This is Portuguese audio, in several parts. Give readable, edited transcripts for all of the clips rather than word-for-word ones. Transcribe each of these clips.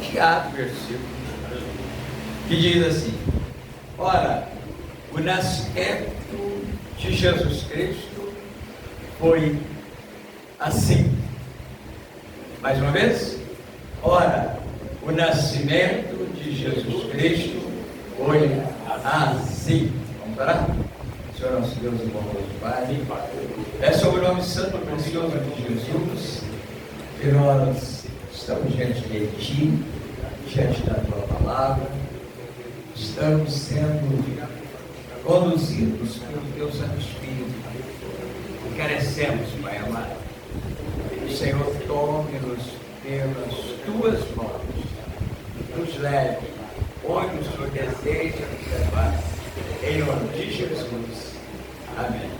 chateado versículo, que diz assim: ora, o nascimento de Jesus Cristo foi assim. Mais uma vez. Ora, o nascimento de Jesus Cristo foi assim. Vamos orar? Senhor nosso Deus e bondoso Pai, é sobre o nome santo e precioso de Jesus que nós estamos diante de Ti, diante da Tua palavra, estamos sendo conduzidos pelo Teu Santo Espírito. Carecemos, Pai amado, que o Senhor tome-nos pelas Tuas mãos, nos leve onde o Senhor deseja nos levar, em nome de Jesus. Amém.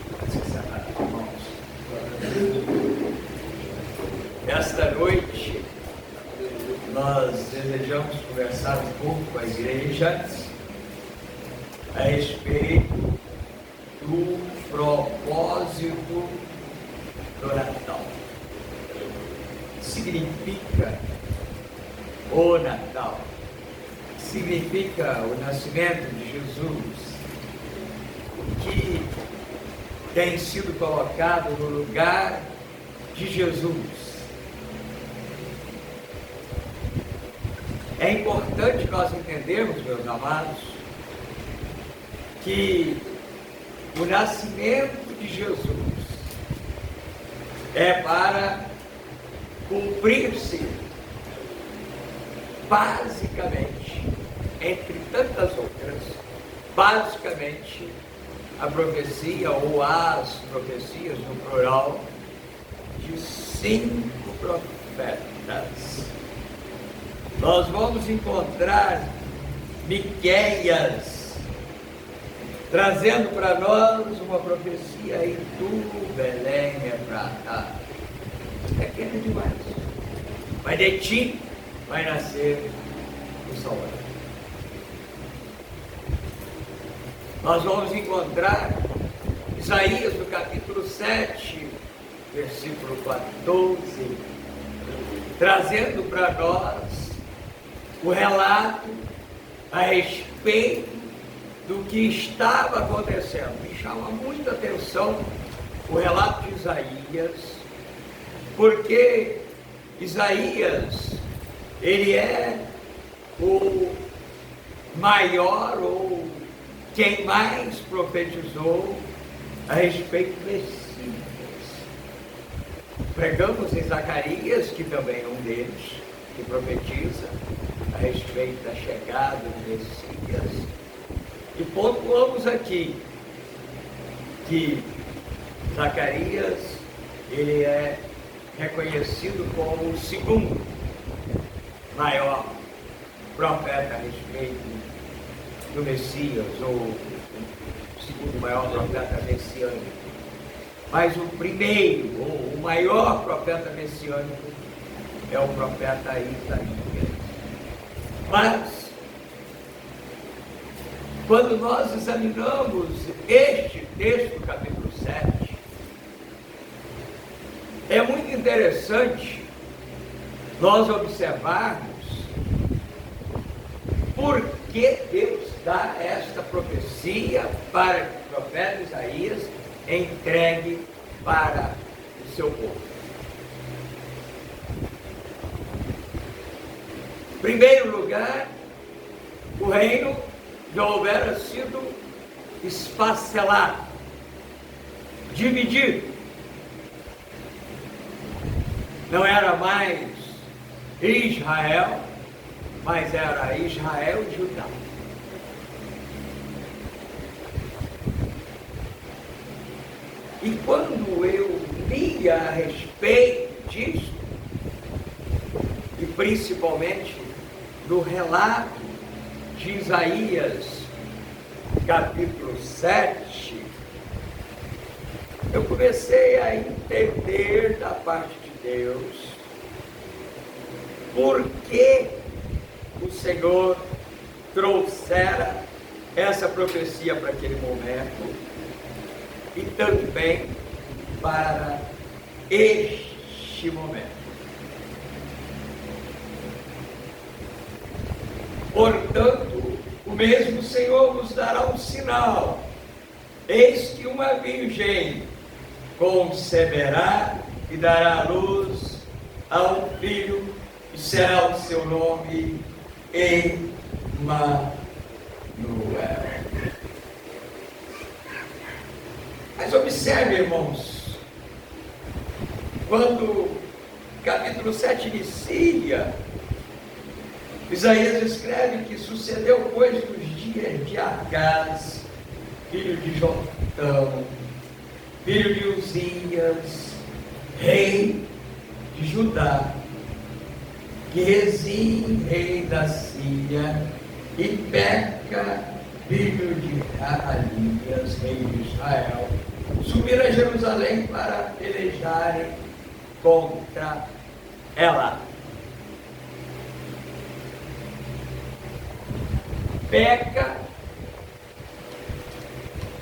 Esta noite, nós desejamos conversar um pouco com a igreja a respeito do propósito do Natal. Significa o Natal, significa o nascimento de Jesus, que tem sido colocado no lugar de Jesus. É importante nós entendermos, meus amados, que o nascimento de Jesus é para cumprir-se basicamente, entre tantas outras, basicamente a profecia ou as profecias no plural de 5 profetas. Nós vamos encontrar Miqueias trazendo para nós uma profecia: e tu, Belém Efrata, pequena demais, mas de ti vai nascer o Salvador. Nós vamos encontrar Isaías no capítulo 7, versículo 14, trazendo para nós o relato a respeito do que estava acontecendo. Me chama muita atenção o relato de Isaías, porque Isaías, ele é o maior ou quem mais profetizou a respeito do Messias. Pregamos em Zacarias, que também é um deles, que profetiza a respeito da chegada do Messias. E pontuamos aqui que Zacarias, ele é reconhecido como o segundo maior profeta a respeito do Messias, ou o segundo maior profeta messiânico. Mas o primeiro, ou o maior profeta messiânico, é o profeta Isaías. Mas, quando nós examinamos este texto, capítulo 7, é muito interessante nós observarmos por que Deus dá esta profecia para que o profeta Isaías entregue para o seu povo. Em primeiro lugar, o reino já houvera sido esfacelado, dividido. Não era mais Israel, mas era Israel e Judá. E quando eu lia a respeito disso, e principalmente no relato de Isaías, capítulo 7, eu comecei a entender da parte de Deus por que o Senhor trouxera essa profecia para aquele momento e também para este momento. Portanto, o mesmo Senhor vos dará um sinal. Eis que uma virgem conceberá e dará à luz a um filho, e será o seu nome Emanuel. Mas observe, irmãos, quando o capítulo 7 inicia, Isaías escreve que sucedeu, pois, nos dias de Acaz, filho de Jotão, filho de Uzias, rei de Judá, que Rezim, rei da Síria, e Peca, filho de Remalias, rei de Israel, subiram a Jerusalém para pelejarem contra ela. Peca,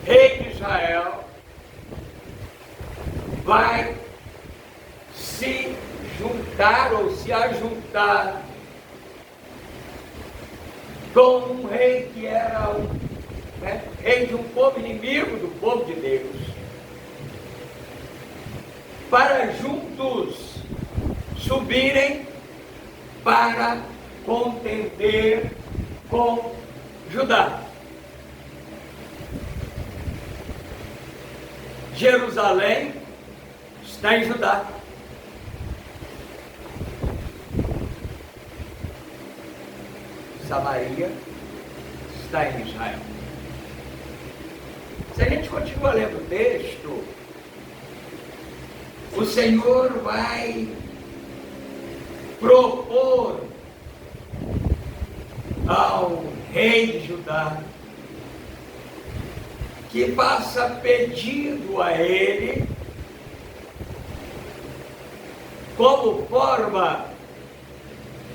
rei de Israel, vai se juntar ou se ajuntar com um rei que era rei de um povo inimigo do povo de Deus, para juntos subirem para contender com Judá. Jerusalém está em Judá. Samaria está em Israel. Se a gente continua lendo o texto, o Senhor vai propor ao rei de Judá que faça pedido a ele como forma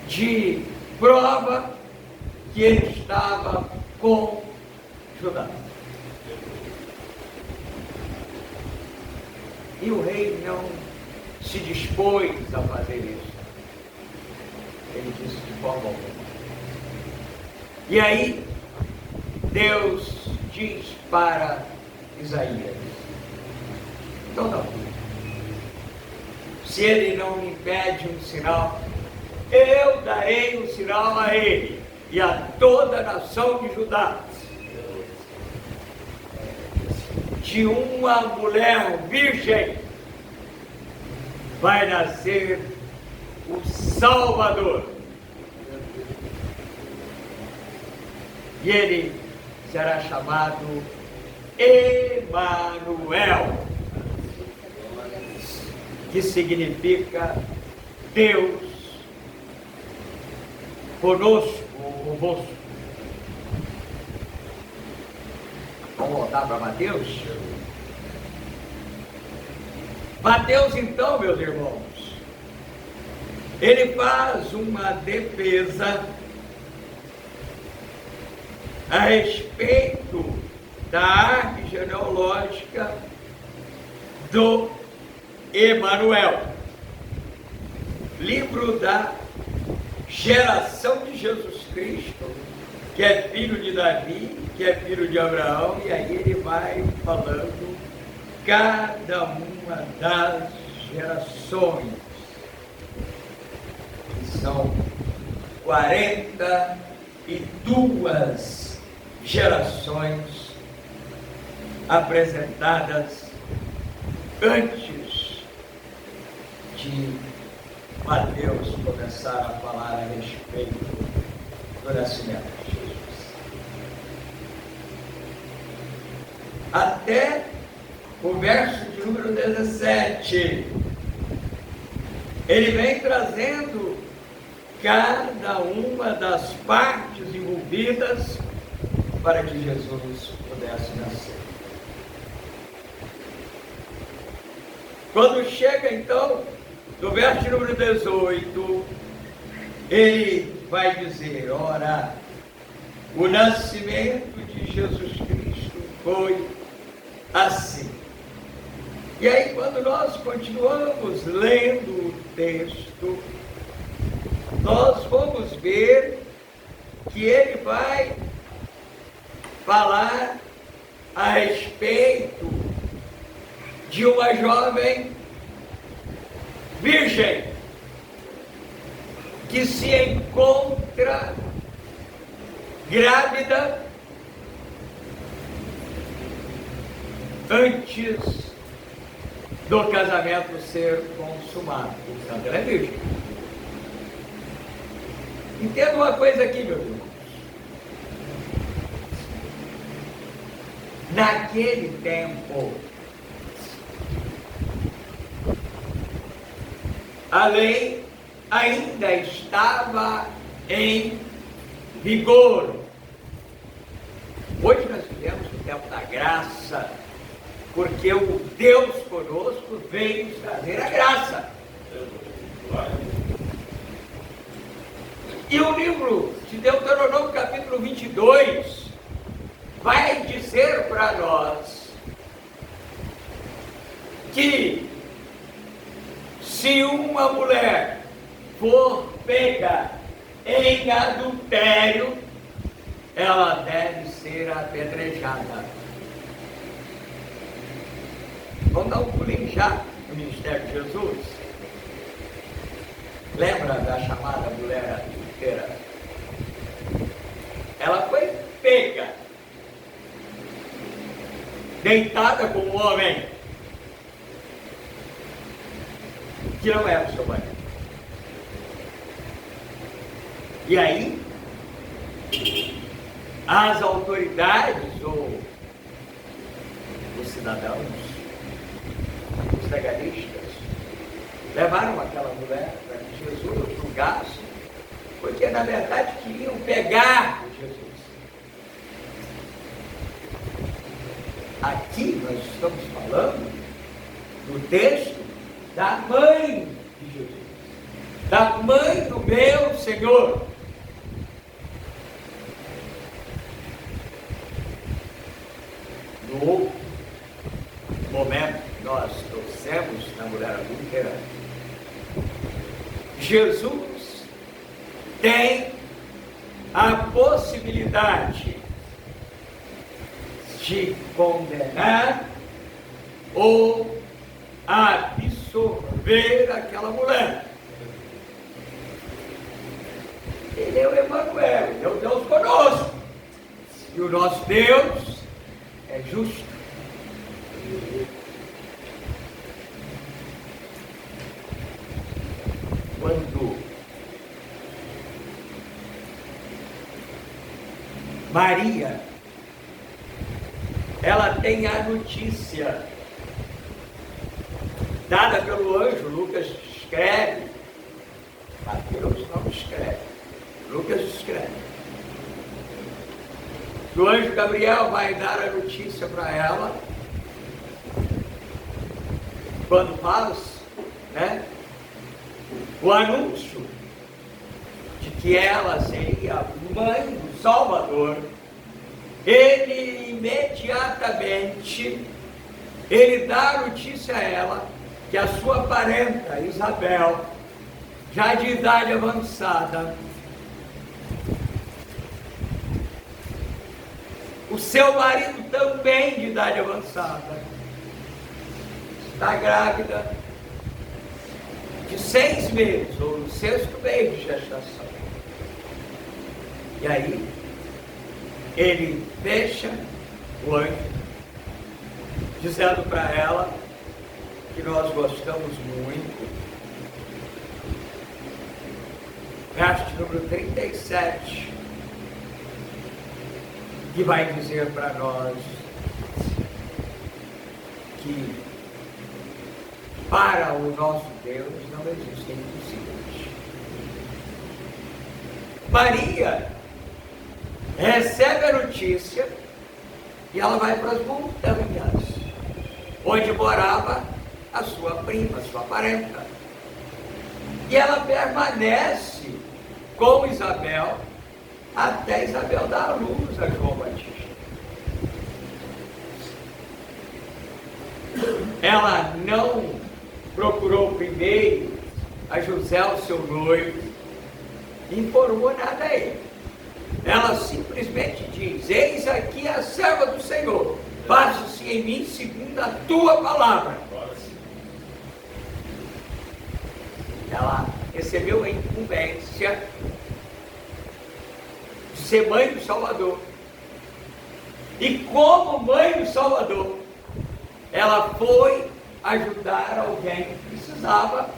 de prova que ele estava com Judá. E o rei não se dispôs a fazer isso. Ele disse de forma alguma. E aí, Deus diz para Isaías: então não, se ele não me pede um sinal, eu darei um sinal a ele e a toda a nação de Judá. De uma mulher virgem vai nascer o Salvador. E ele será chamado Emanuel, que significa Deus conosco, ou convosco. Vamos voltar para Mateus? Mateus, então, meus irmãos, ele faz uma defesa a respeito da árvore genealógica do Emanuel, livro da geração de Jesus Cristo, que é filho de Davi, que é filho de Abraão, e aí ele vai falando cada uma das gerações, que são 42 gerações apresentadas antes de Mateus começar a falar a respeito do nascimento de Jesus. Até o verso de número 17, ele vem trazendo cada uma das partes envolvidas para que Jesus pudesse nascer. Quando chega então no verso número 18, ele vai dizer: ora, o nascimento de Jesus Cristo foi assim. E aí, quando nós continuamos lendo o texto, nós vamos ver que que ele vai falar a respeito de uma jovem virgem que se encontra grávida antes do casamento ser consumado. Portanto, ela é virgem. Entenda uma coisa aqui, meus irmãos. Naquele tempo, a lei ainda estava em vigor. Hoje nós vivemos o tempo da graça, porque o Deus conosco veio nos trazer a graça. E o livro de Deuteronômio, capítulo 22, vai dizer para nós que se uma mulher for pega em adultério, ela deve ser apedrejada. Vamos dar um pulinho já no ministério de Jesus. Lembra da chamada mulher adultera? Ela foi pega, deitada com um homem que não era o seu marido. E aí, as autoridades ou os cidadãos, os legalistas, levaram aquela mulher para que Jesus julgasse, porque na verdade queriam pegar Jesus. Aqui nós estamos falando do texto da mãe de Jesus, da mãe do meu Senhor. No momento que nós trouxemos na mulher adúltera, Jesus tem a possibilidade de condenar ou absorver aquela mulher. Ele é o Emanuel, ele é o Deus conosco. E o nosso Deus é justo. Quando Maria, ela tem a notícia dada pelo anjo, Lucas escreve, Mateus não escreve, Lucas escreve. O anjo Gabriel vai dar a notícia para ela, quando faz, o anúncio de que ela seria mãe do Salvador. Ele imediatamente, ele dá a notícia a ela que a sua parenta Isabel, já de idade avançada, o seu marido também de idade avançada, está grávida de 6 meses, ou no 6º mês de gestação. E aí, ele fecha o anjo, dizendo para ela que nós gostamos muito. Verso número 37, que vai dizer para nós que para o nosso Deus não existem impossíveis. Maria recebe a notícia e ela vai para as montanhas, onde morava a sua prima, a sua parenta. E ela permanece com Isabel até Isabel dar a luz a João Batista. Ela não procurou primeiro a José, o seu noivo, e informou nada a ele. ela simplesmente diz: eis aqui a serva do Senhor, faça-se em mim segundo a tua palavra. Ela recebeu a incumbência de ser mãe do Salvador. E como mãe do Salvador, ela foi ajudar alguém que precisava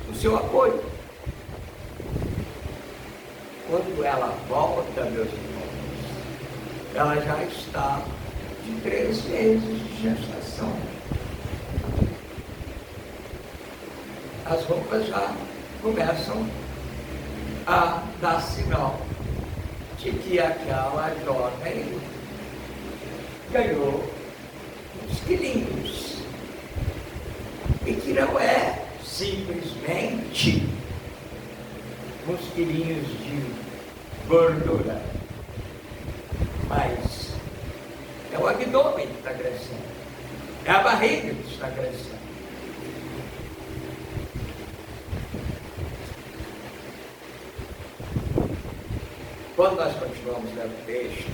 do seu apoio. Quando ela volta, meus irmãos, ela já está de 3 meses de gestação. As roupas já começam a dar sinal de que aquela jovem ganhou uns quilinhos. E que não é simplesmente uns quilinhos de gordura, mas é o abdômen que está crescendo, é a barriga que está crescendo. Quando nós continuamos lendo o texto,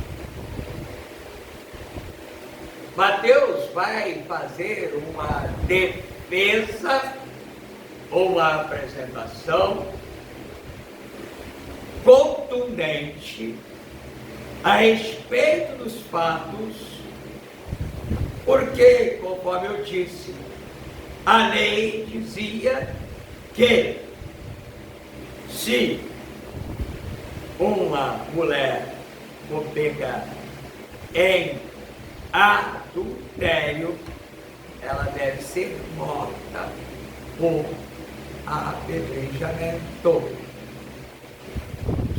Mateus vai fazer uma defesa ou uma apresentação contundente a respeito dos fatos, porque, conforme eu disse, a lei dizia que se uma mulher for pega em adultério, ela deve ser morta por apedrejamento.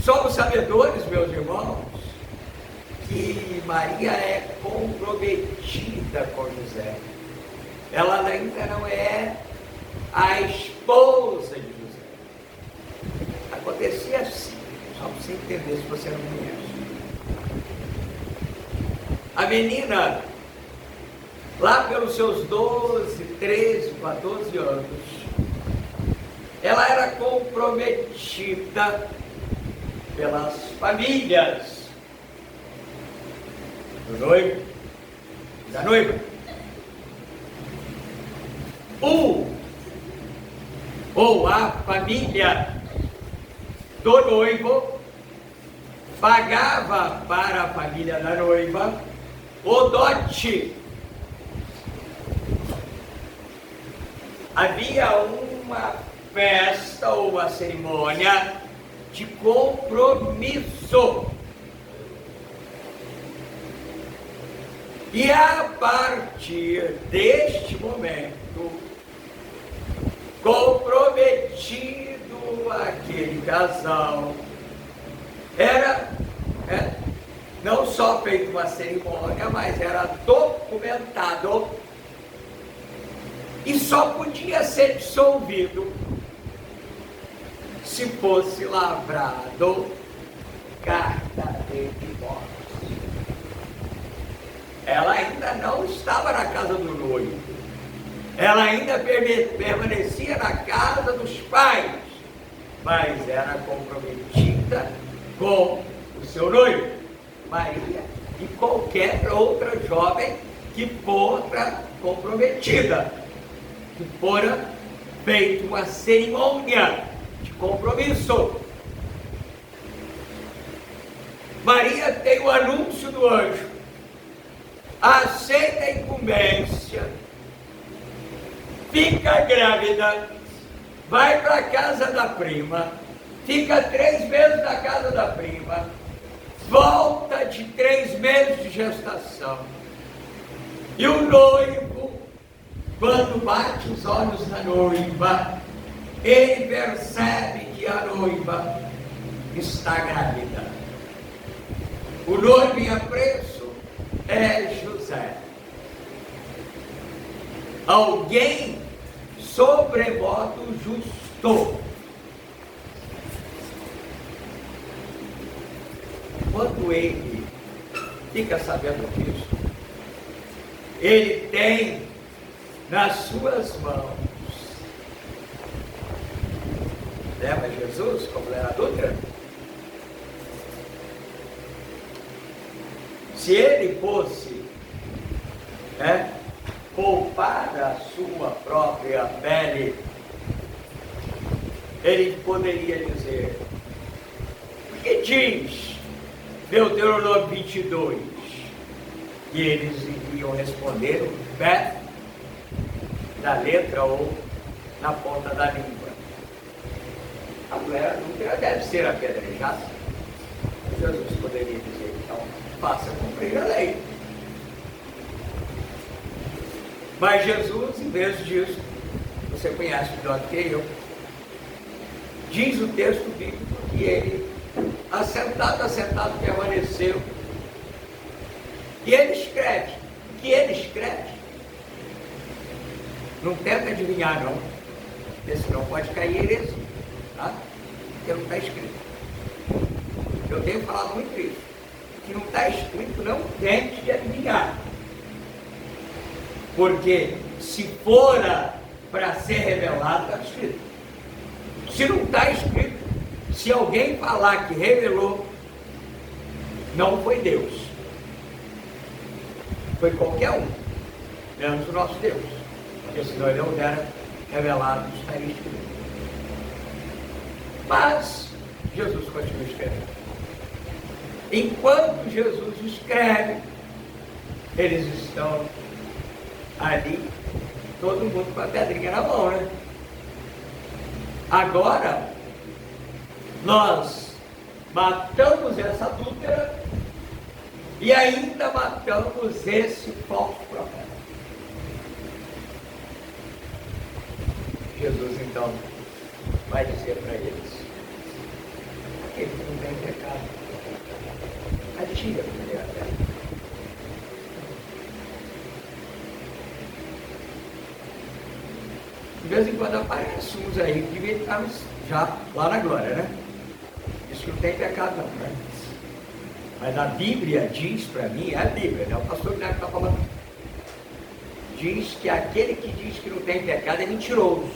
Somos sabedores, meus irmãos, que Maria é comprometida com José. Ela ainda não é a esposa de José. Acontecia assim, só para você entender se você não conhece. A menina, lá pelos seus 12, 13, 14 anos, ela era comprometida pelas famílias do noivo e da noiva. Ou a família do noivo pagava para a família da noiva o dote. Havia uma festa ou uma cerimônia de compromisso. E a partir deste momento, comprometido aquele casal, era não só feita uma cerimônia, mas era documentado e só podia ser dissolvido se fosse lavrado carta de divórcio. Ela ainda não estava na casa do noivo, ela ainda permanecia na casa dos pais, mas era comprometida com o seu noivo, Maria, e qualquer outra jovem que fora comprometida, que fora feita uma cerimônia de compromisso. Maria tem o anúncio do anjo, aceita a incumbência, fica grávida, vai para a casa da prima, fica 3 meses na casa da prima, volta de 3 meses de gestação. E o noivo, quando bate os olhos na noiva, ele percebe que a noiva está grávida. O nome em apreço é José. Alguém sobremodo justo. Quando ele fica sabendo disso, ele tem nas suas mãos, leva Jesus como era adulta, se ele fosse poupar a sua própria pele, ele poderia dizer, o que diz Deuteronômio 22? E eles iriam responder o pé da letra ou na ponta da língua. A mulher adúltera deve ser apedrejada. Jesus poderia dizer, então, faça cumprir a lei. Mas Jesus, em vez disso, você conhece melhor do que eu, diz o texto bíblico que ele, assentado, permaneceu. E ele escreve. O que ele escreve? Não tenta adivinhar, não. Porque senão pode cair heresia. Tá? Porque não está escrito. Eu tenho falado muito isso. O que não está escrito, não tente adivinhar. Porque se fora para ser revelado, está escrito. Se não está escrito, se alguém falar que revelou, não foi Deus. Foi qualquer um, menos o nosso Deus. Porque senão ele não era revelado, estaria escrito. Mas Jesus continua escrevendo. Enquanto Jesus escreve, eles estão ali, todo mundo com a pedrinha na mão, né? Agora, nós matamos essa adúltera e ainda matamos esse falso profeta. Jesus, então, vai dizer para eles, aquele que não tem pecado, atira a primeira pedra. De vez em quando aparece uns aí que devia estar já lá na glória, né? Isso que não tem pecado não, né? Mas a Bíblia diz para mim, é a Bíblia, né? O pastor Guilherme está falando. Diz que aquele que diz que não tem pecado é mentiroso.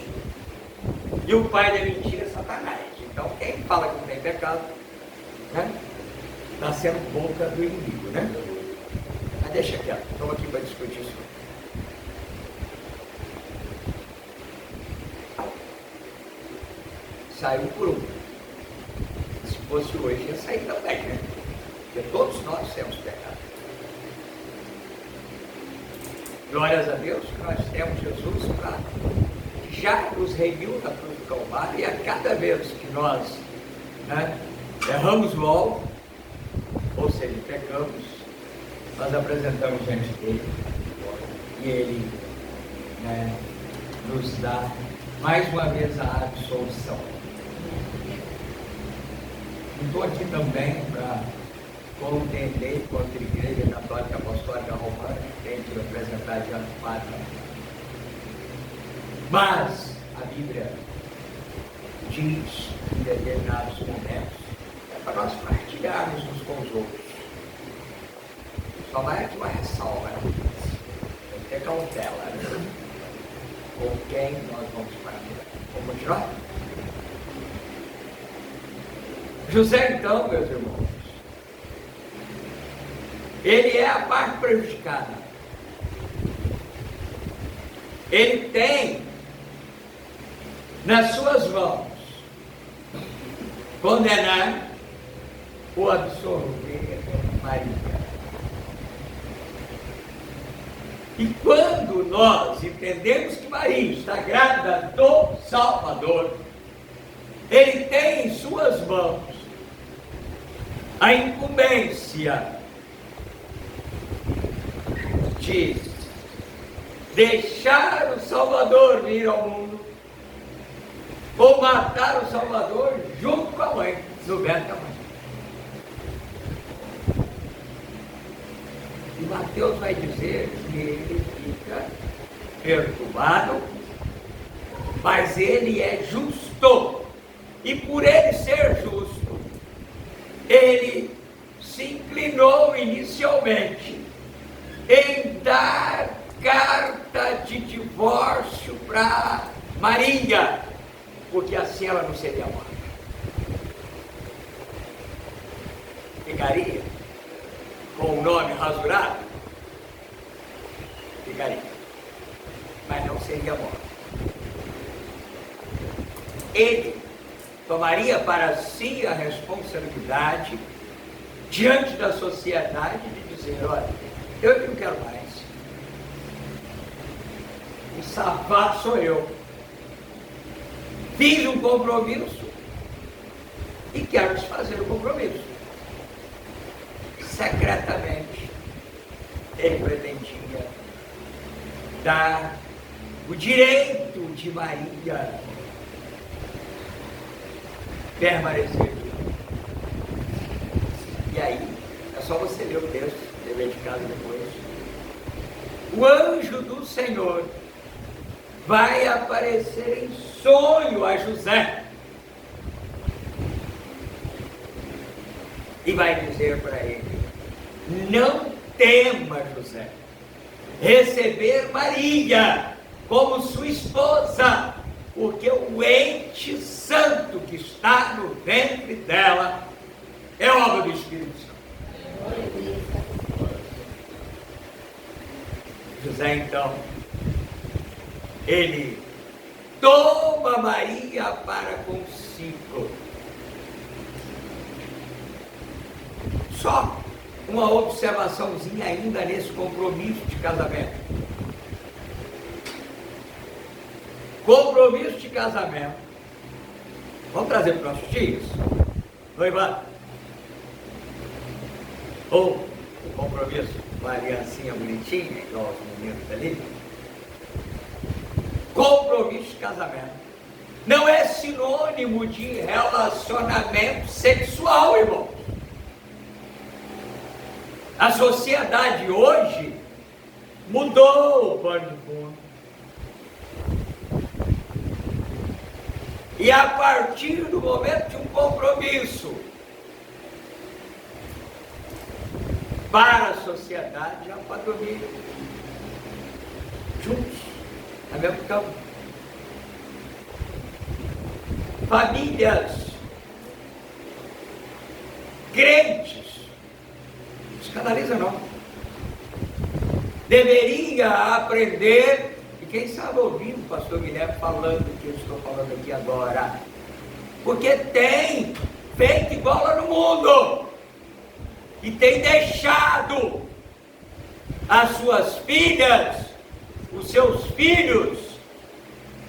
E o pai da mentira é Satanás. Então quem fala que não tem pecado, né? Está sendo boca do inimigo, né? Mas deixa quieto, estamos aqui para discutir isso. Saiu por um. Se fosse hoje, ia sair também, né? Porque todos nós temos pecado. Glórias a Deus que nós temos Jesus para já nos redimiu na cruz do Calvário, e a cada vez que nós erramos o alvo, ou seja, pecamos, nós apresentamos diante dele e ele nos dá mais uma vez a absolução. Estou aqui também para contender contra a Igreja Católica Apostólica Romana, que tem que representar diante do Padre. Mas a Bíblia diz em determinados momentos é para nós partilharmos uns com os outros. Só vai aqui uma ressalva, né? Tem que ter cautela, né? Com quem nós vamos partilhar. Vamos continuar? José, então, meus irmãos, ele é a parte prejudicada. Ele tem nas suas mãos condenar ou absolver Maria. E quando nós entendemos que Maria está grávida do Salvador, ele tem em suas mãos a incumbência de deixar o Salvador vir ao mundo ou matar o Salvador junto com a mãe, no ventre da mãe. E Mateus vai dizer que ele fica perturbado, mas ele é justo, e por ele ser justo, ele se inclinou inicialmente em dar carta de divórcio para Maria, porque assim ela não seria morta. Ficaria com o nome rasurado, ficaria, mas não seria morto. Ele tomaria para si a responsabilidade diante da sociedade de dizer: olha, eu não quero mais, o safado sou eu, fiz um compromisso e quero desfazer o compromisso. Secretamente, ele pretendia dar o direito de Maria permanecer. E aí, é só você ler o texto, dever de casa depois. O anjo do Senhor vai aparecer em sonho a José e vai dizer para ele: não tema, José, receber Maria como sua esposa, porque o ente santo que está no ventre dela é obra do Espírito Santo. José, então, ele toma Maria para consigo. Só uma observaçãozinha ainda nesse compromisso de casamento. Compromisso de casamento. Vamos trazer para os nossos dias? Noivado. Ou o compromisso, uma aliancinha bonitinha, igual os meninos ali. Compromisso de casamento não é sinônimo de relacionamento sexual, irmão. A sociedade hoje mudou o pano de fundo. E a partir do momento de um compromisso para a sociedade, já pode dormir juntos, na mesma cama. Famílias crentes, escandaliza não, deveria aprender, e quem sabe ouvir o pastor Guilherme falando o que eu estou falando aqui agora, porque tem feito igual lá no mundo, e tem deixado as suas filhas, os seus filhos,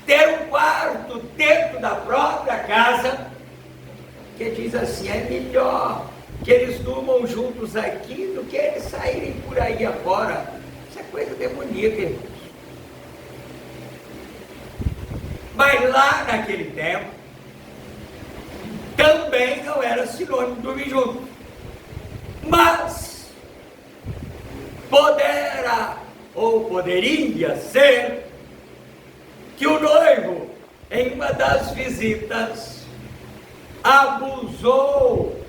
ter um quarto dentro da própria casa, que diz assim: é melhor que eles durmam juntos aqui do que eles saírem por aí afora. Isso é coisa demoníaca, irmãos. Mas lá naquele tempo, também não era sinônimo de dormir junto. Mas poderia ser que o noivo, em uma das visitas, abusou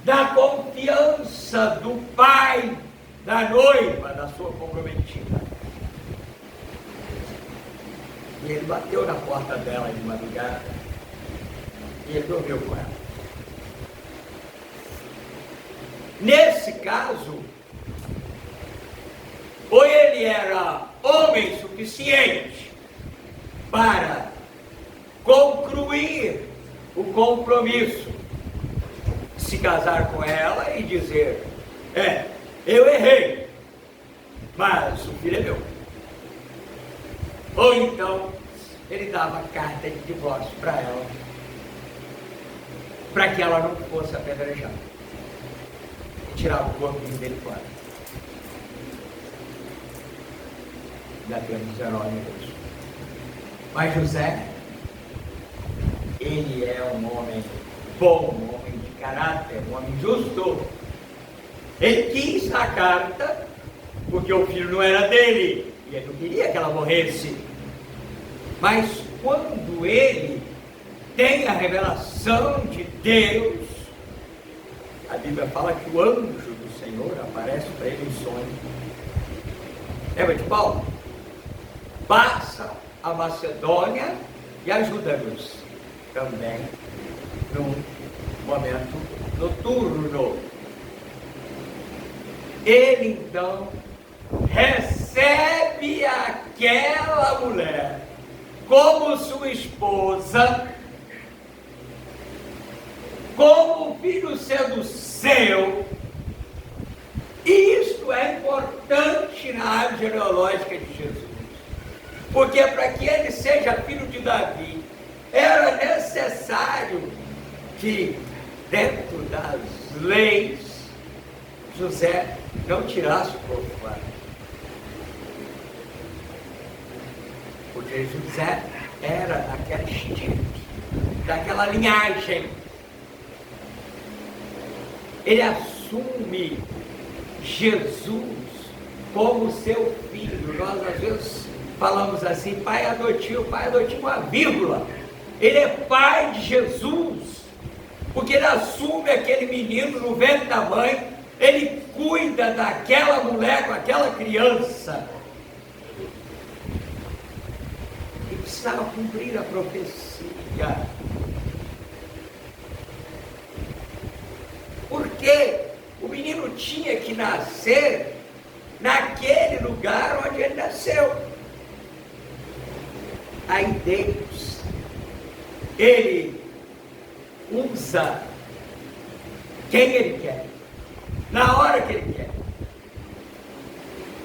da confiança do pai da noiva, da sua comprometida. E ele bateu na porta dela de madrugada e ele dormiu com ela. Nesse caso, ou ele era homem suficiente para concluir o compromisso, se casar com ela e dizer: eu errei, mas o filho é meu. Ou então ele dava carta de divórcio para ela, para que ela não fosse apedrejada, e tirava o corpinho dele fora. Já temos 19 minutos. Mas José, ele é um homem bom, um homem de caráter, um homem justo. Ele quis a carta porque o filho não era dele e ele não queria que ela morresse. Mas quando ele tem a revelação de Deus, a Bíblia fala que o anjo do Senhor aparece para ele em sonho. Lembra de Paulo? Passa a Macedônia e ajuda-nos também num momento noturno. ele então recebe aquela mulher como sua esposa, como o filho sendo seu. E isto é importante na árvore genealógica de Jesus, porque para que ele seja filho de Davi, era necessário que, dentro das leis, José não tirasse o povo fora. Porque José era daquela estirpe, daquela linhagem. Ele assume Jesus como seu filho. Nós às vezes falamos assim, pai adotivo uma vírgula. Ele é pai de Jesus, porque ele assume aquele menino no ventre da mãe, ele cuida daquela mulher com aquela criança. E precisava cumprir a profecia. Porque o menino tinha que nascer naquele lugar onde ele nasceu. Aí Deus, ele usa quem ele quer, na hora que ele quer,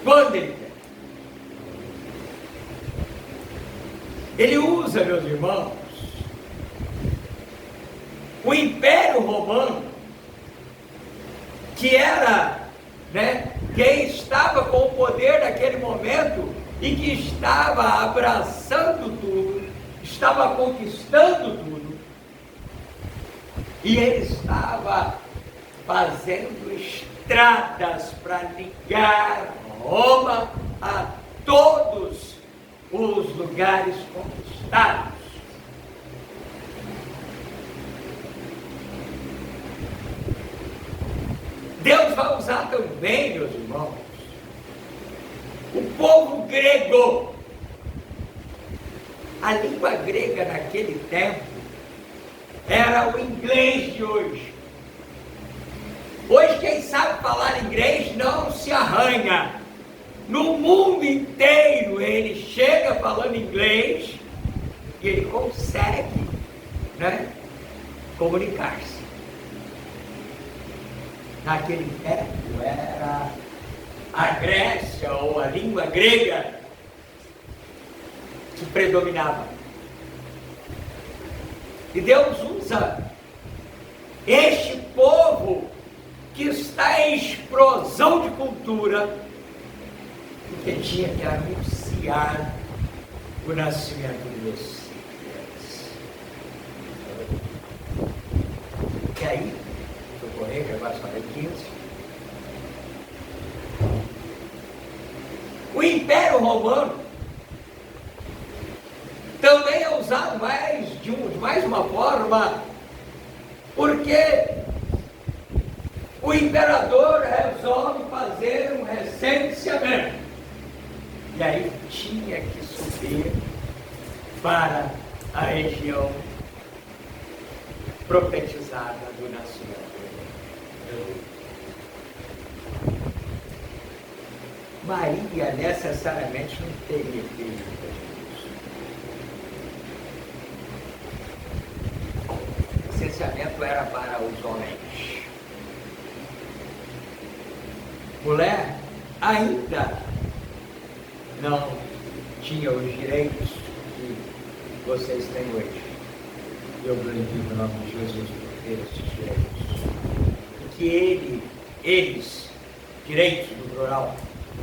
quando ele quer. Ele usa, meus irmãos, o Império Romano, que era, quem estava com o poder naquele momento e que estava abraçando tudo, estava conquistando tudo, e ele estava fazendo estradas para ligar Roma a todos os lugares conquistados. Deus vai usar também, meus irmãos, o povo grego. A língua grega naquele tempo era o inglês de hoje. Hoje quem sabe falar inglês não se arranha. No mundo inteiro ele chega falando inglês e ele consegue, comunicar-se. Naquele tempo era a Grécia ou a língua grega que predominava. E Deus usa este povo que está em explosão de cultura, porque tinha que anunciar o nascimento do Messias. E aí, vou correr, que agora só tem 15. O Império Romano também é usado de mais uma forma, porque o imperador resolve fazer um recenseamento. E aí tinha que subir para a região profetizada do nascimento. Maria necessariamente não teria filho para Jesus. O licenciamento era para os homens. Mulher ainda não tinha os direitos que vocês têm hoje. Eu glorifico o nome de Jesus por ter esses direitos. E que eles, direitos do plural,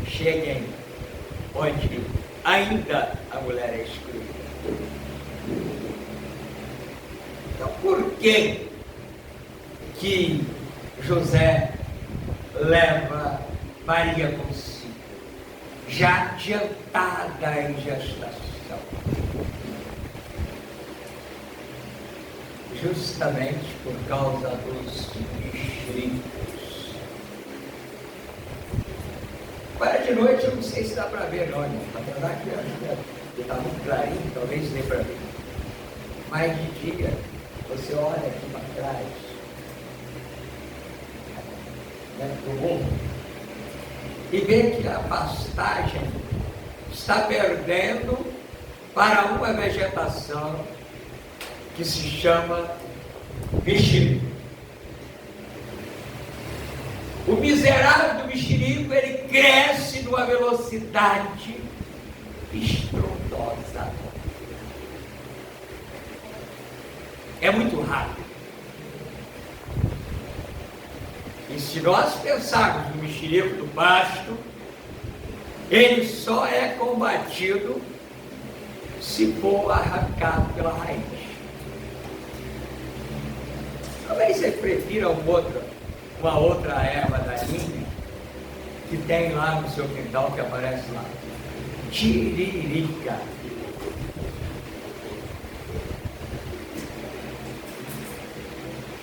cheguem onde ainda a mulher é excluída. Então, por que José leva Maria consigo, já adiantada em gestação? Justamente por causa dos mestritos. Agora de noite eu não sei se dá para ver, não, irmão. Apesar que está muito clarinho, talvez dê para ver. Mas de dia, você olha aqui para trás, do morro, e vê que a pastagem está perdendo para uma vegetação que se chama mexerico. O miserável do mexerico, ele cresce numa velocidade estrondosa. É muito rápido. E se nós pensarmos no mexerico do pasto, ele só é combatido se for arrancado pela raiz. Talvez você prefira uma outra erva daninha que tem lá no seu quintal, que aparece lá. Tiririca.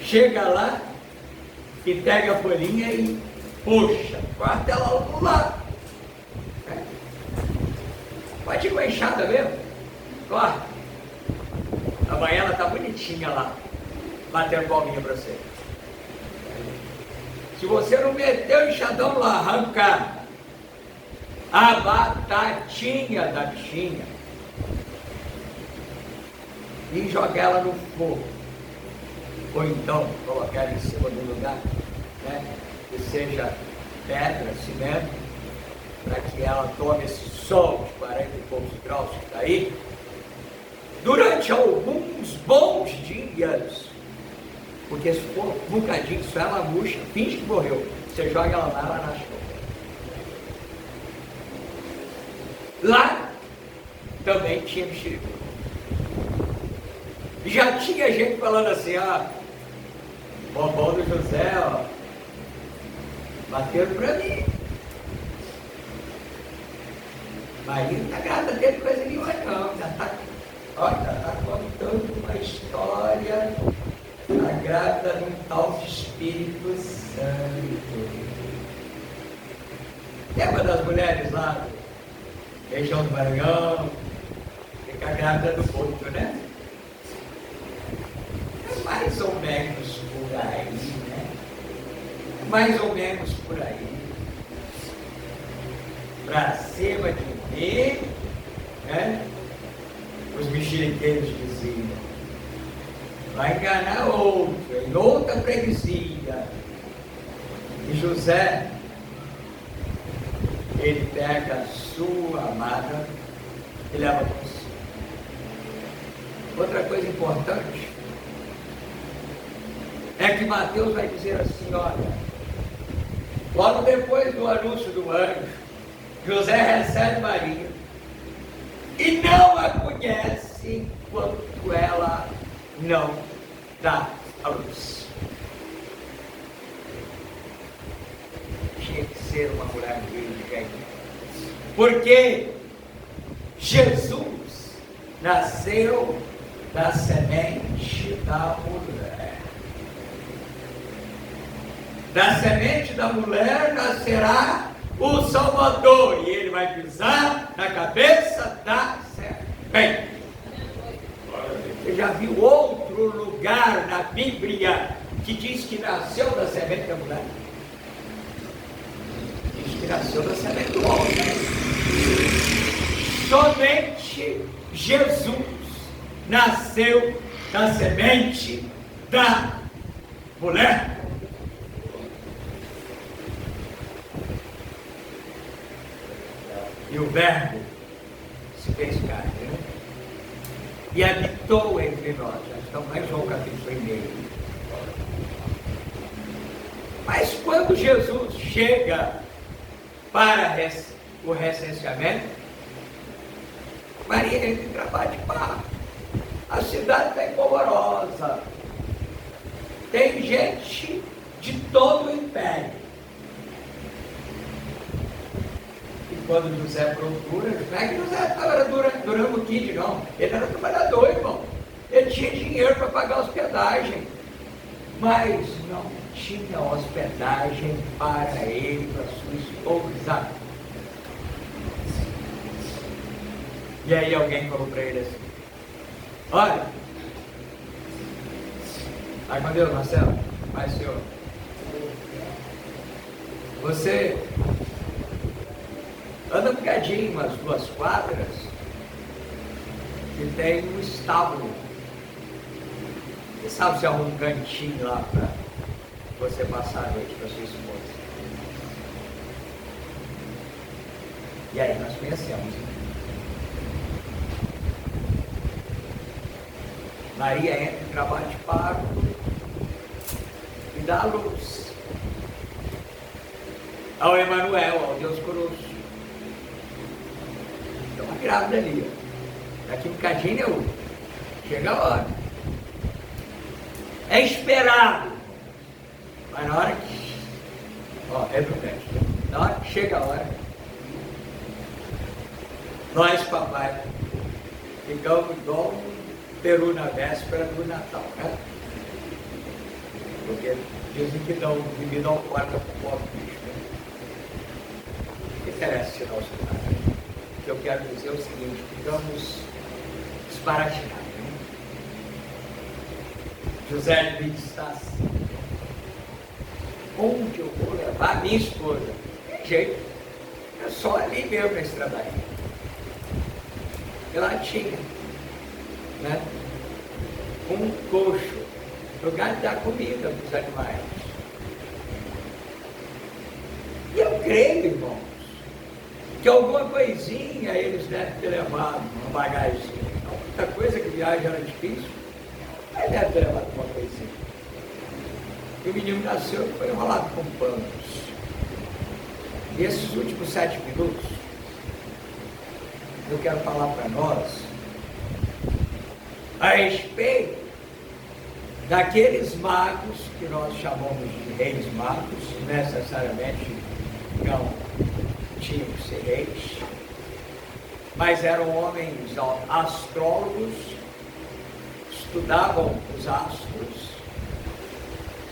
Chega lá e pega a folhinha e puxa, corta ela do lado. Pode ir com a enxada mesmo, corta. Amanhã ela está bonitinha lá, batendo palminha para você. Se você não meter o enxadão lá, arrancar a batatinha da bichinha e jogar ela no fogo, ou então colocar ela em cima do lugar, né, que seja pedra, cimento, para que ela tome esse sol de 40 e poucos graus que está aí, durante alguns bons dias, porque se for um bocadinho, só ela murcha, finge que morreu, você joga ela lá, ela nasce. Lá também tinha mexerico. Já tinha gente falando assim, vovó do José, bateram para mim. Maria não está grávida dele coisa nenhuma não, já está contando uma história, está grávida de um tal de Espírito Santo. Lembra das mulheres lá do região do Maranhão, fica grávida do ponto, né? É mais ou menos por aí, né? Mais ou menos por aí. Para cima de mim, né? Os mexeriqueiros diziam, vai enganar outro, em outra freguesia. E José, ele pega a sua amada e leva para si. Outra coisa importante é que Mateus vai dizer assim, olha, logo depois do anúncio do anjo, José recebe Maria e não a conhece enquanto ela não dá a luz. Tinha que ser uma mulher virgem, porque Jesus nasceu da semente da mulher. Da semente da mulher nascerá o Salvador, e ele vai pisar na cabeça da serpente. Você já viu outro lugar na Bíblia que diz que nasceu da semente da mulher? Diz que nasceu da semente do homem. Somente Jesus nasceu da semente da mulher. E o Verbo se fez carne, né? E habitou entre nós. Já estamos lá em João capítulo 1. Mas quando Jesus chega para o recenseamento, Maria entra em trabalho de parto. A cidade está empolvorosa. Tem gente de todo o império. Quando José procura, não é que José estava durando o kid, não. Ele era trabalhador, irmão. Ele tinha dinheiro para pagar a hospedagem, mas não tinha hospedagem para ele, para sua esposa. E aí alguém falou para ele assim, olha, vai com Deus, Marcelo, vai, senhor. Você mercadinho, umas 2 quadras, que tem um estábulo. Você sabe se há um cantinho lá para você passar a noite com a sua esposa. E aí nós conhecemos, né? Maria entra em trabalho de parto e dá a luz ao Emanuel, ao Deus conosco. Então a grávida ali, ó. Daqui um bocadinho é outro. Chega a hora. É esperado. Mas na hora que... Ó, é do médico. Na hora que chega a hora, nós, papai, ficamos igual peru na véspera do Natal, né? Porque dizem que dão bebida alcoólica para o pobre bicho, né? O que interessa tirar o celular? O que eu quero dizer é o seguinte: ficamos desbaratinados, né? José Luiz está assim. Onde eu vou levar a minha esposa? Tem jeito, é só ali mesmo na estradaria. E lá tinha, né, um coxo, lugar de dar comida para os animais. E eu creio, irmãos, que alguma coisinha eles devem ter levado, uma bagagem. Muita coisa que viagem era difícil, mas deve ter levado uma coisinha. E o menino nasceu e foi enrolado com panos. E esses últimos 7 minutos, eu quero falar para nós a respeito daqueles magos que nós chamamos de reis magos, necessariamente não tinham que ser reis, mas eram homens astrólogos, estudavam os astros,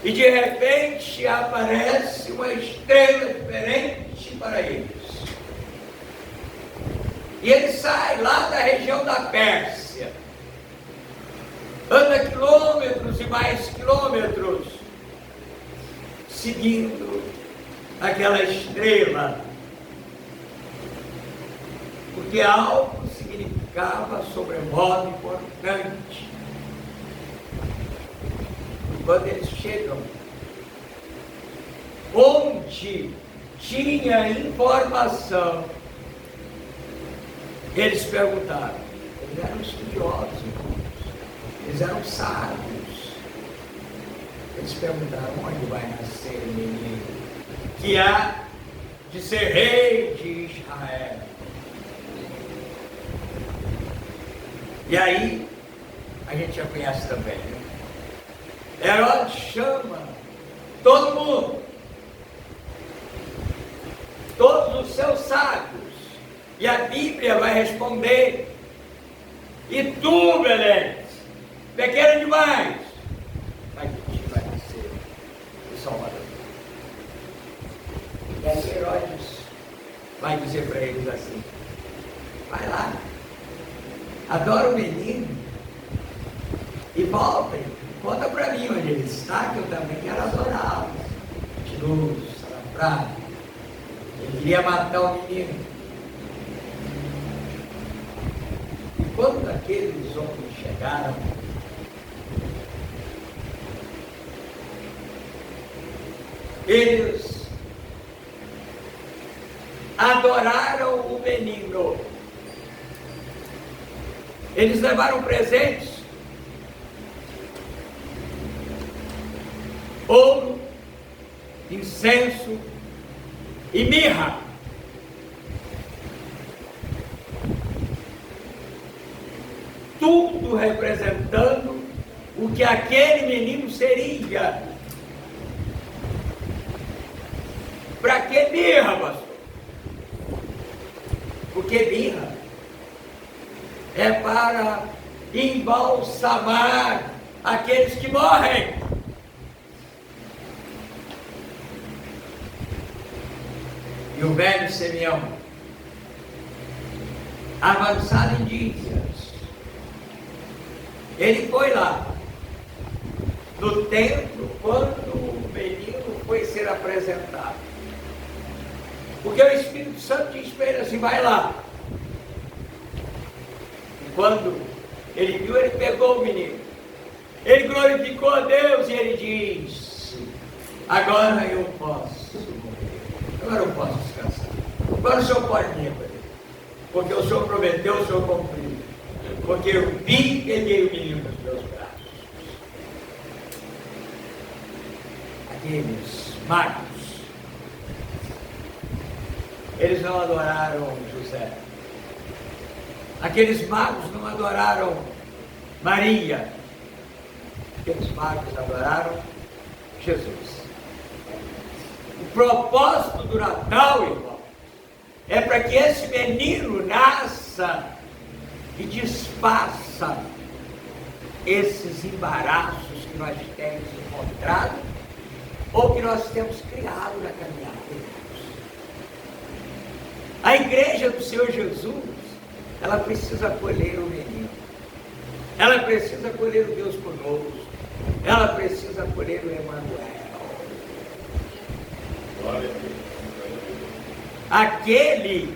e de repente aparece uma estrela diferente para eles. E ele sai lá da região da Pérsia, anda quilômetros e mais quilômetros, seguindo aquela estrela, porque algo significava sobremodo importante. E quando eles chegam onde tinha informação, eles perguntaram. Eles eram estudiosos, irmãos. Eles eram sábios. Eles perguntaram: onde vai nascer o menino que há de ser rei de Israel? E aí, a gente já conhece também, né? Herodes chama todo mundo, todos os seus sábios, e a Bíblia vai responder: e tu, Belém, pequeno demais, mas de ti vai nascer o Salvador. E aí Herodes vai dizer para eles assim: vai lá, adora o menino e voltem, conta para mim onde ele está, que eu também quero adorá-lo. Mentiroso, salafrário, ele queria matar o menino. Quando aqueles homens chegaram, eles adoraram o menino. Eles levaram presentes: ouro, incenso e mirra. Tudo representando o que aquele menino seria. Para que mirra, pastor? Porque mirra é para embalsamar aqueles que morrem. E o velho Simeão, avançado em dias, ele foi lá no templo quando o menino foi ser apresentado. Porque o Espírito Santo disse para ele assim, vai lá. E quando ele viu, ele pegou o menino. Ele glorificou a Deus e ele disse, agora eu posso morrer. Agora eu posso descansar. Agora o Senhor pode me recolher. Porque o Senhor prometeu, o Senhor cumpriu. Porque eu vi e peguei o menino nos meus braços. Aqueles magos, eles não adoraram José. Aqueles magos não adoraram Maria. Aqueles magos adoraram Jesus. O propósito do Natal, irmão, é para que esse menino nasça e desfaça esses embaraços que nós temos encontrado ou que nós temos criado na caminhada de Deus. A igreja do Senhor Jesus, ela precisa acolher o menino, ela precisa acolher o Deus conosco, ela precisa acolher o Emanuel. Aquele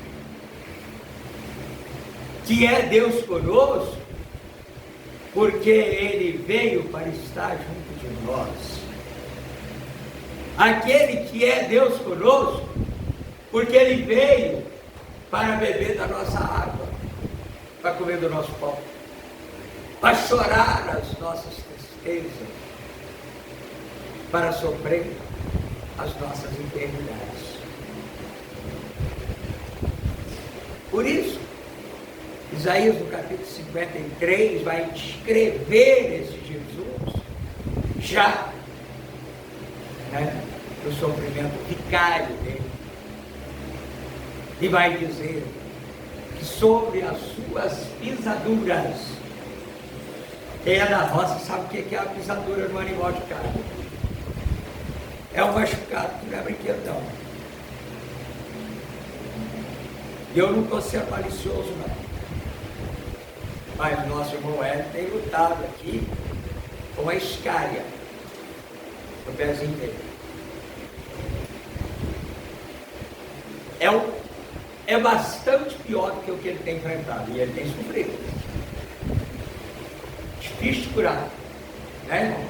que é Deus conosco, porque Ele veio para estar junto de nós. Aquele que é Deus conosco, porque Ele veio para beber da nossa água, para comer do nosso pão, para chorar as nossas tristezas, para sofrer as nossas enfermidades. Por isso, Isaías no capítulo 53 vai descrever esse Jesus já no sofrimento vicário dele. E vai dizer que sobre as suas pisaduras, quem é da roça sabe o que é a pisadura no animal de carne. É um machucado, não é brinquedo não. E eu não estou sendo malicioso não. Mas o nosso irmão Hélio tem lutado aqui com a escária no pezinho dele. É bastante pior do que o que ele tem enfrentado. E ele tem sofrido. Difícil de curar. Né, irmão?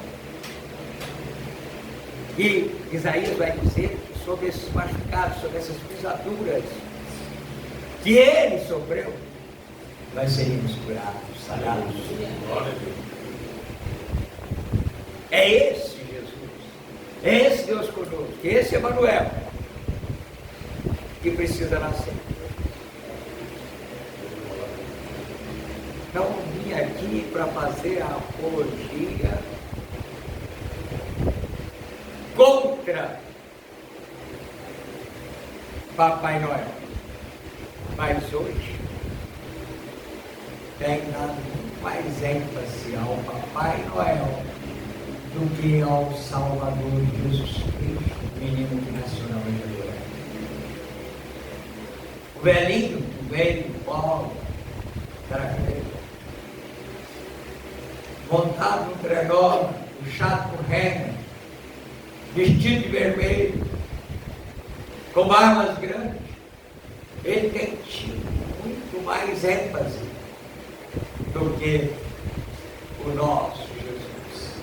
E Isaías vai dizer que sobre esses machucados, sobre essas pisaduras que ele sofreu, nós seríamos curados, sarados. É esse Jesus, é esse Deus conosco, é esse Emanuel que precisa nascer. Não vim aqui para fazer a apologia contra Papai Noel, mas hoje tem dado muito mais ênfase ao Papai Noel do que ao Salvador Jesus Cristo, o menino que nasceu na manjedoura. O velho Paulo, montado no trenó, o chato reno, vestido de vermelho, com armas grandes, ele tem tido muito mais ênfase do que o nosso Jesus.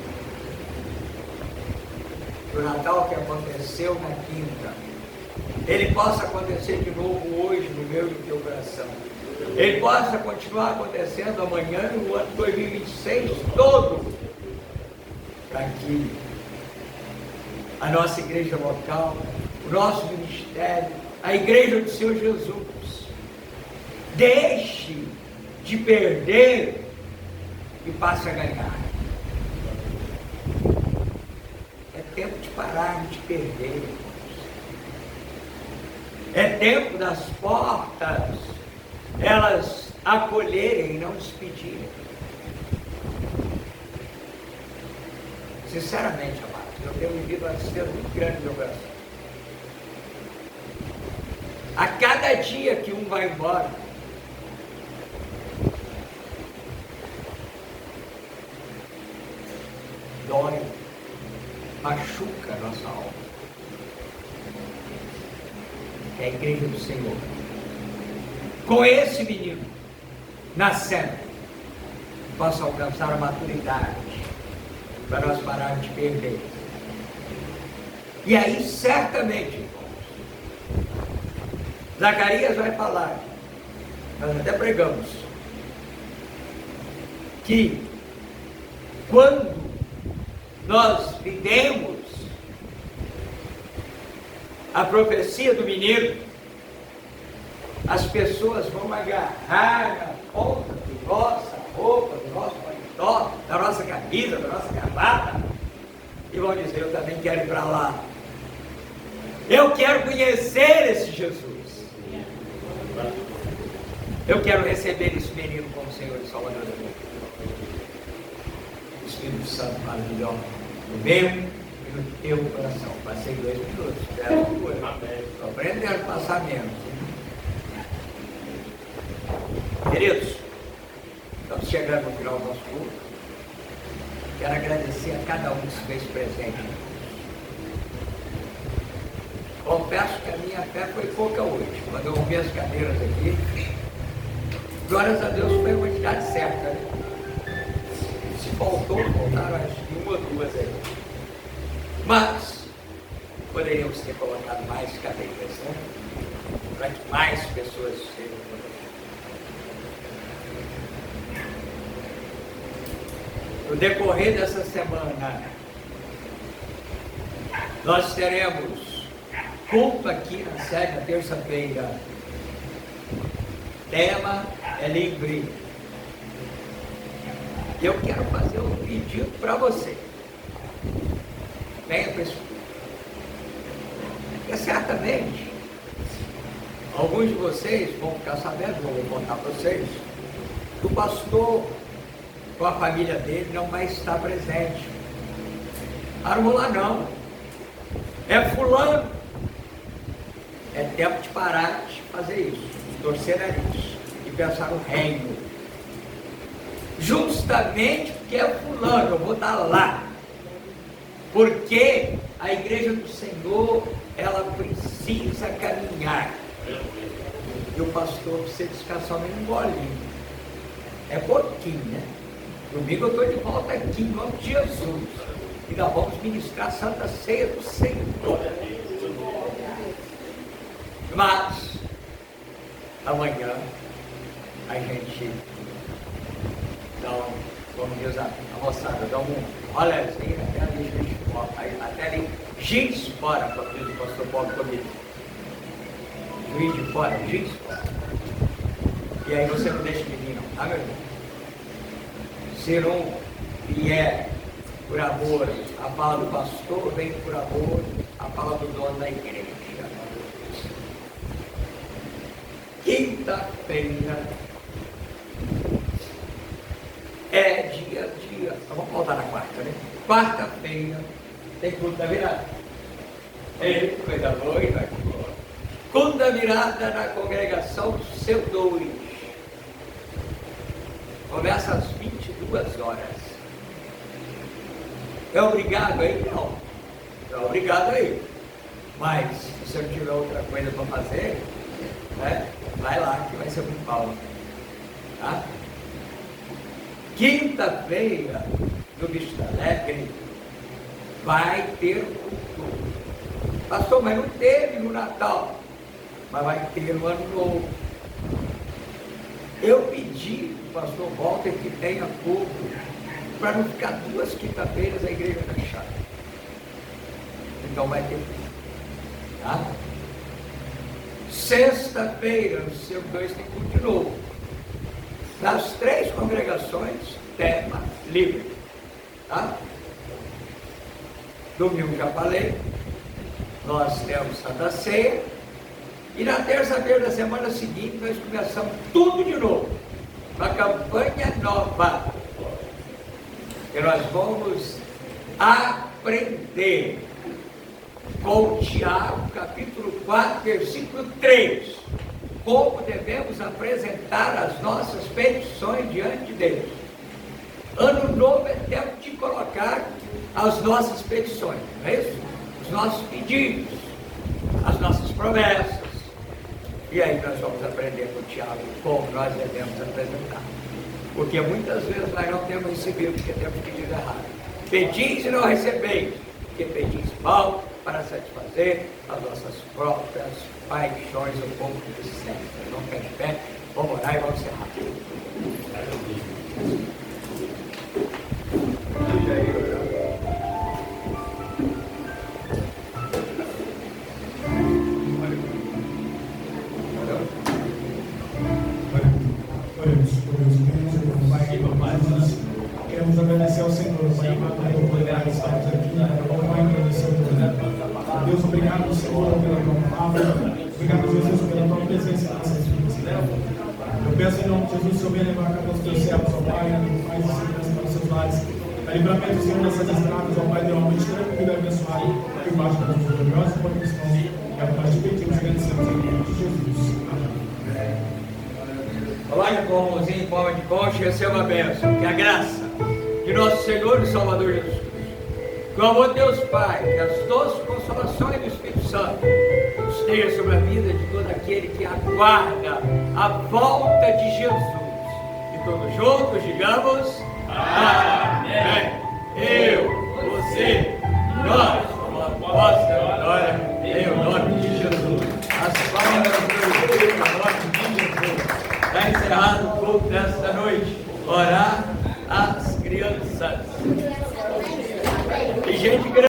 O Natal que aconteceu na quinta, ele possa acontecer de novo hoje no meu e no teu coração. Ele possa continuar acontecendo amanhã no ano 2026 todo, para que a nossa igreja local, o nosso ministério, a igreja do Senhor Jesus, deixe de perder e passe a ganhar. É tempo de parar de perder, irmãos. É tempo das portas elas acolherem e não despedirem. Sinceramente, amados, eu tenho vivido uma tristeza muito grande no meu coração. A cada dia que um vai embora, dói, machuca a nossa alma. é a igreja do Senhor. Com esse menino nascendo, possa alcançar a maturidade, para nós pararmos de perder. E aí, certamente, irmãos, Zacarias vai falar, nós até pregamos, que quando nós vivemos a profecia do menino, as pessoas vão agarrar na ponta da nossa roupa, do nosso paletó, da nossa camisa, da nossa gravata, e vão dizer: eu também quero ir para lá. Eu quero conhecer esse Jesus. Eu quero receber esse menino como Senhor e Salvador da minha vida. O Espírito Santo maravilhoso no meu e no teu coração. Passei 2 minutos. Estou aprendendo a passar menos. Queridos, estamos chegando no final do nosso culto. Quero agradecer a cada um que se fez presente. Confesso que a minha fé foi pouca hoje. Quando eu ouvi as cadeiras aqui, glórias a Deus, foi a quantidade certa, né? Se faltou, faltaram acho que 1 ou 2 aí. Mas poderíamos ter colocado mais cadeiras, né? Para que mais pessoas sejam protegidas. No decorrer dessa semana, nós teremos culto aqui na sede na terça-feira. Tema é livre. Eu quero fazer um pedido para você. Venha para esse culto. Porque certamente alguns de vocês vão ficar sabendo, eu vou contar para vocês, que o pastor com a família dele não vai estar presente. Ah, não vou lá não. É fulano. É tempo de parar de fazer isso, de torcer nariz e pensar no reino. Justamente porque é fulano, eu vou estar lá. Porque a igreja do Senhor, ela precisa caminhar. E o pastor precisa descansar um golinho. É pouquinho, né? Domingo eu estou de volta aqui, em nome de Jesus. E nós vamos ministrar a Santa Ceia do Senhor. Mas, amanhã, a gente dá um, como diz a moçada, dá um rolezinho até ali, giz fora, como diz o pastor Paulo comigo. Juiz de fora, giz fora. E aí você não deixa de vir, não, tá, meu irmão? Se não vier por amor, a palavra do pastor vem por amor, a palavra do dono da igreja. Quinta-feira é dia a dia. Vamos voltar na quarta, né? Quarta-feira tem culto da virada. Ele, coisa doida. Culto da virada na congregação C2. Começa às 22 horas. É obrigado aí? Não. Não é obrigado aí. Mas se eu tiver outra coisa para fazer, né? Vai lá que vai ser muito bom, tá? Quinta-feira, no Vista Alegre, vai ter culto. Pastor, mas não teve no Natal, mas vai ter no Ano Novo. Eu pedi ao pastor Walter que tenha culto, para não ficar 2 quinta-feiras a igreja fechada. Então vai ter culto, tá? Sexta-feira, no seu 2 tem culto de novo. Nas 3 congregações, tema livre. Tá? Domingo já falei. Nós temos Santa Ceia. E na terça-feira da semana seguinte, nós começamos tudo de novo. Uma campanha nova. E nós vamos aprender com Tiago, capítulo 4, versículo 3. Como devemos apresentar as nossas petições diante de Deus. Ano novo é tempo de colocar as nossas petições, não é isso? Os nossos pedidos, as nossas promessas, E aí nós vamos aprender com o Tiago como nós devemos apresentar. Porque muitas vezes nós não temos recebido, porque temos pedido errado. Pedis e não recebeis, porque pedis mal para satisfazer as nossas próprias paixões ou concupiscências. Vamos ficar de pé, vamos orar e vamos encerrar. Queremos agradecer ao Senhor, Pai amado, pelo poder de estarmos aqui, Pai, agradecer ao Teu. Deus, obrigado, Senhor, pela Tua palavra, obrigado, Jesus, pela Tua presença em nossas vidas. Eu peço em nome de Jesus, Senhor, venha levar a cabo os Teus servos, ó Pai, paz e segurança para os seus lares, a livramento, Senhor, dessas estradas, ó Pai, dê uma noite tranquila e abençoada, que baixo da tua gloriosa e boa missão, é o que nós te pedimos e agradecemos em nome de Jesus. Amém. Coloque com a mãozinha em forma de concha e receba a bênção. Que a graça de nosso Senhor e Salvador Jesus Cristo, que o amor de Deus Pai, que as doces consolações do Espírito Santo esteja sobre a vida de todo aquele que aguarda a volta de Jesus. E todos juntos digamos amém. Eu, você, nós, como apóstolo, glória.